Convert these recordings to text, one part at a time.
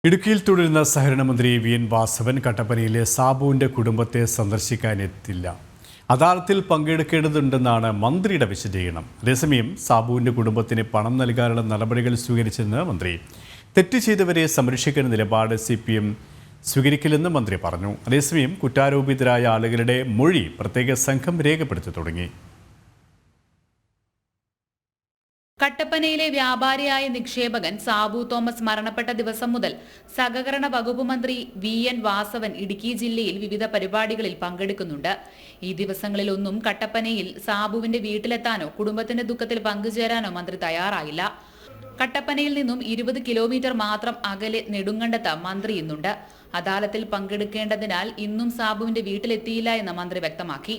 ഇടുക്കിയിൽ തുടരുന്ന സഹകരണ മന്ത്രി വി.എൻ. വാസവൻ കട്ടപ്പനയിലെ സാബുവിന്റെ കുടുംബത്തെ സന്ദർശിക്കാനെത്തില്ല. അദാലത്തിൽ പങ്കെടുക്കേണ്ടതുണ്ടെന്നാണ് മന്ത്രിയുടെ വിശദീകരണം. അതേസമയം സാബുവിന്റെ കുടുംബത്തിന് പണം നൽകാനുള്ള നടപടികൾ സ്വീകരിച്ചെന്ന് മന്ത്രി. തെറ്റ് ചെയ്തവരെ സംരക്ഷിക്കുന്ന നിലപാട് CPM സ്വീകരിക്കില്ലെന്ന് മന്ത്രി പറഞ്ഞു. അതേസമയം കുറ്റാരോപിതരായ ആളുകളുടെ മൊഴി പ്രത്യേക സംഘം രേഖപ്പെടുത്തി തുടങ്ങി. കട്ടപ്പനയിലെ വ്യാപാരിയായ നിക്ഷേപകൻ സാബു തോമസ് മരണപ്പെട്ട ദിവസം മുതൽ സഹകരണ വകുപ്പ് മന്ത്രി വി.എൻ. വാസവൻ ഇടുക്കി ജില്ലയിൽ വിവിധ പരിപാടികളിൽ പങ്കെടുക്കുന്നുണ്ട്. ഈ ദിവസങ്ങളിലൊന്നും കട്ടപ്പനയിൽ സാബുവിന്റെ വീട്ടിലെത്താനോ കുടുംബത്തിന്റെ ദുഃഖത്തിൽ പങ്കുചേരാനോ മന്ത്രി തയ്യാറായില്ല. കട്ടപ്പനയിൽ നിന്നും 20 കിലോമീറ്റർ മാത്രം അകലെ നെടുങ്കണ്ടത്ത് മന്ത്രി ഇന്നുണ്ട്. അദാലത്തിൽ പങ്കെടുക്കേണ്ടതിനാൽ ഇന്നും സാബുവിന്റെ വീട്ടിലെത്തിയില്ല എന്ന് മന്ത്രി വ്യക്തമാക്കി.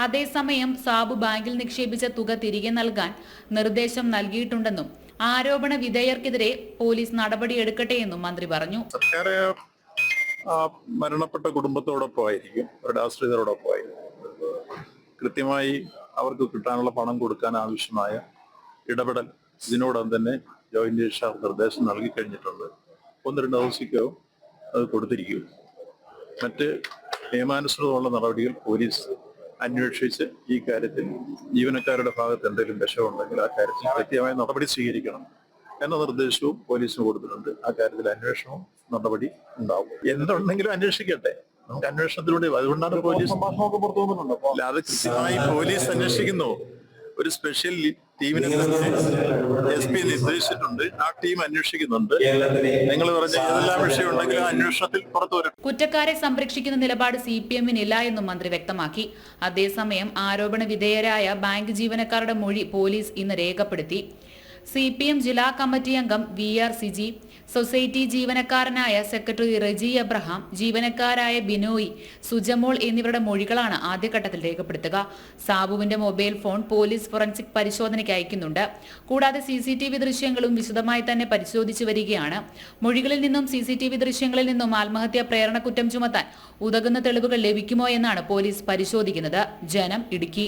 അതേസമയം സാബു ബാങ്കിൽ നിക്ഷേപിച്ച തുക തിരികെ നൽകാൻ നിർദ്ദേശം നൽകിയിട്ടുണ്ടെന്നും ആരോപണ വിധേയർക്കെതിരെ പോലീസ് നടപടിയെടുക്കട്ടെ എന്നും മന്ത്രി പറഞ്ഞു. മരണപ്പെട്ട കുടുംബത്തോടൊപ്പമായിരിക്കും, അവരുടെ ആശ്രിതരോടൊപ്പമായിരിക്കും. കൃത്യമായി അവർക്ക് കിട്ടാനുള്ള പണം കൊടുക്കാൻ ആവശ്യമായ ഇടപെടൽ ഇതിനോടൊപ്പം തന്നെ ജോയിന്റ് രജിസ്ട്രാർ നിർദ്ദേശം നൽകി കഴിഞ്ഞിട്ടുണ്ട്. 1-2 ദിവസത്തേക്കോ അത് കൊടുത്തിരിക്കും. മറ്റ് നിയമാനുസൃതമുള്ള നടപടികൾ പോലീസ് അന്വേഷിച്ച് ഈ കാര്യത്തിൽ ജീവനക്കാരുടെ ഭാഗത്ത് എന്തെങ്കിലും വിഷമുണ്ടെങ്കിൽ ആ കാര്യത്തിൽ കൃത്യമായ നടപടി സ്വീകരിക്കണം എന്ന നിർദ്ദേശവും പോലീസിന് കൊടുത്തിട്ടുണ്ട്. ആ കാര്യത്തിൽ അന്വേഷണവും നടപടി ഉണ്ടാവും. എന്തുണ്ടെങ്കിലും അന്വേഷിക്കട്ടെ, നമുക്ക് അന്വേഷണത്തിലൂടെ. അതുകൊണ്ടാണ് പോലീസ് അത് കൃത്യമായി പോലീസ് അന്വേഷിക്കുന്നു. ഒരു സ്പെഷ്യൽ ടീമിനെ SP നിർദ്ദേശിച്ചിട്ടുണ്ട്. ആ ടീം അന്വേഷിക്കുന്നുണ്ട്. നിങ്ങൾ പറഞ്ഞ ഏതെല്ലാം വിഷയമുണ്ടെങ്കിലും അന്വേഷണത്തിൽ പുറത്തു വരും. കുറ്റക്കാരെ സംരക്ഷിക്കുന്ന നിലപാട് CPM-നില്ല എന്നും മന്ത്രി വ്യക്തമാക്കി. അതേസമയം ആരോപണ വിധേയരായ ബാങ്ക് ജീവനക്കാരുടെ മൊഴി പോലീസ് ഇന്ന് രേഖപ്പെടുത്തി. CPM ജില്ലാ കമ്മിറ്റി അംഗം VR സിജി, സൊസൈറ്റി ജീവനക്കാരനായ സെക്രട്ടറി റെജി എബ്രഹാം, ജീവനക്കാരായ ബിനോയ്, സുജമോൾ എന്നിവരുടെ മൊഴികളാണ് ആദ്യഘട്ടത്തിൽ രേഖപ്പെടുത്തുക. സാബുവിന്റെ മൊബൈൽ ഫോൺ പോലീസ് ഫോറൻസിക് പരിശോധനയ്ക്ക് അയക്കുന്നുണ്ട്. കൂടാതെ CCTV ദൃശ്യങ്ങളും വിശദമായി തന്നെ പരിശോധിച്ചു വരികയാണ്. മൊഴികളിൽ നിന്നും CCTV ദൃശ്യങ്ങളിൽ നിന്നും ആത്മഹത്യാ പ്രേരണ കുറ്റം ചുമത്താൻ ഉതകുന്ന തെളിവുകൾ ലഭിക്കുമോ എന്നാണ് പോലീസ് പരിശോധിക്കുന്നത്. ജനം, ഇടുക്കി.